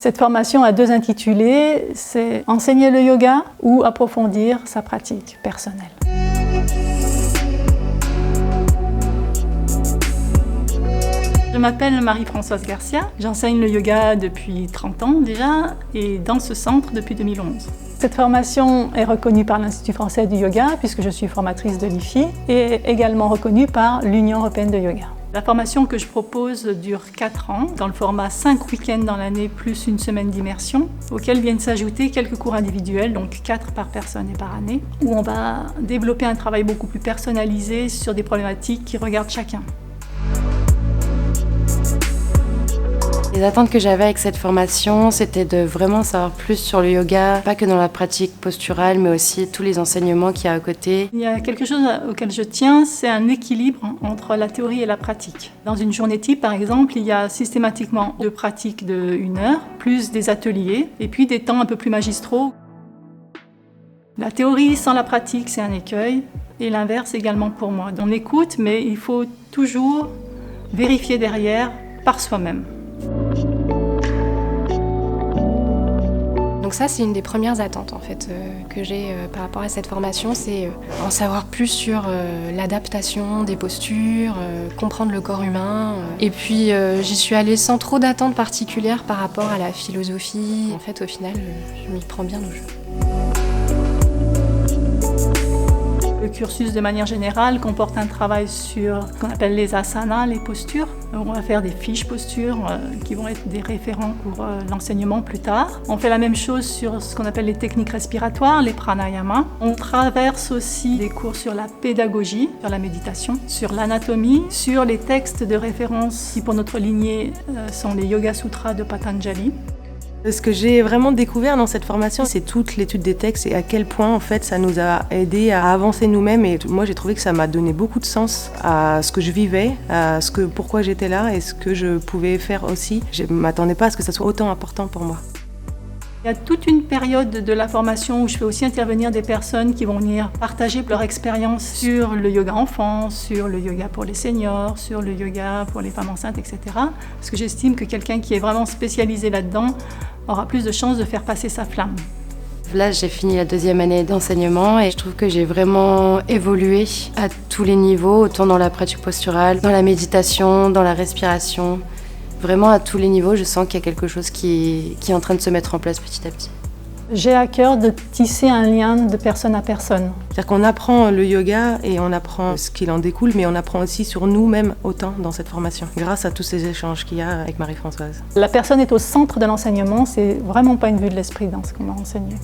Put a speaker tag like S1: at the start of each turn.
S1: Cette formation a deux intitulés, c'est enseigner le yoga ou approfondir sa pratique personnelle. Je m'appelle Marie-Françoise Garcia, j'enseigne le yoga depuis 30 ans déjà et dans ce centre depuis 2011. Cette formation est reconnue par l'Institut français du yoga puisque je suis formatrice de l'IFI et également reconnue par l'Union européenne de yoga. La formation que je propose dure 4 ans, dans le format 5 week-ends dans l'année plus une semaine d'immersion, auxquels viennent s'ajouter quelques cours individuels, donc 4 par personne et par année, où on va développer un travail beaucoup plus personnalisé sur des problématiques qui regardent chacun.
S2: Les attentes que j'avais avec cette formation, c'était de vraiment savoir plus sur le yoga, pas que dans la pratique posturale, mais aussi tous les enseignements qu'il y a à côté.
S1: Il y a quelque chose auquel je tiens, c'est un équilibre entre la théorie et la pratique. Dans une journée type, par exemple, il y a systématiquement 2 pratiques de 1 heure, plus des ateliers, et puis des temps un peu plus magistraux. La théorie sans la pratique, c'est un écueil, et l'inverse également pour moi. On écoute, mais il faut toujours vérifier derrière par soi-même.
S3: Donc ça, c'est une des premières attentes en fait, que j'ai par rapport à cette formation, c'est en savoir plus sur l'adaptation des postures, comprendre le corps humain. Et puis j'y suis allée sans trop d'attentes particulières par rapport à la philosophie. En fait, au final, je m'y prends bien au jeu.
S1: Le cursus, de manière générale, comporte un travail sur ce qu'on appelle les asanas, les postures. On va faire des fiches postures qui vont être des référents pour l'enseignement plus tard. On fait la même chose sur ce qu'on appelle les techniques respiratoires, les pranayamas. On traverse aussi des cours sur la pédagogie, sur la méditation, sur l'anatomie, sur les textes de référence qui, pour notre lignée, sont les Yoga Sutras de Patanjali.
S4: Ce que j'ai vraiment découvert dans cette formation, c'est toute l'étude des textes et à quel point en fait ça nous a aidé à avancer nous-mêmes. Et moi, j'ai trouvé que ça m'a donné beaucoup de sens à ce que je vivais, à pourquoi j'étais là et ce que je pouvais faire aussi. Je ne m'attendais pas à ce que ça soit autant important pour moi.
S1: Il y a toute une période de la formation où je fais aussi intervenir des personnes qui vont venir partager leur expérience sur le yoga enfant, sur le yoga pour les seniors, sur le yoga pour les femmes enceintes, etc. Parce que j'estime que quelqu'un qui est vraiment spécialisé là-dedans aura plus de chances de faire passer sa flamme.
S2: Là, j'ai fini la 2e année d'enseignement et je trouve que j'ai vraiment évolué à tous les niveaux, autant dans la pratique posturale, dans la méditation, dans la respiration. Vraiment, à tous les niveaux, je sens qu'il y a quelque chose qui est en train de se mettre en place petit à petit.
S1: J'ai à cœur de tisser un lien de personne à personne.
S4: C'est-à-dire qu'on apprend le yoga et on apprend ce qu'il en découle, mais on apprend aussi sur nous-mêmes autant dans cette formation, grâce à tous ces échanges qu'il y a avec Marie-Françoise.
S1: La personne est au centre de l'enseignement, c'est vraiment pas une vue de l'esprit dans ce qu'on m'a enseigné.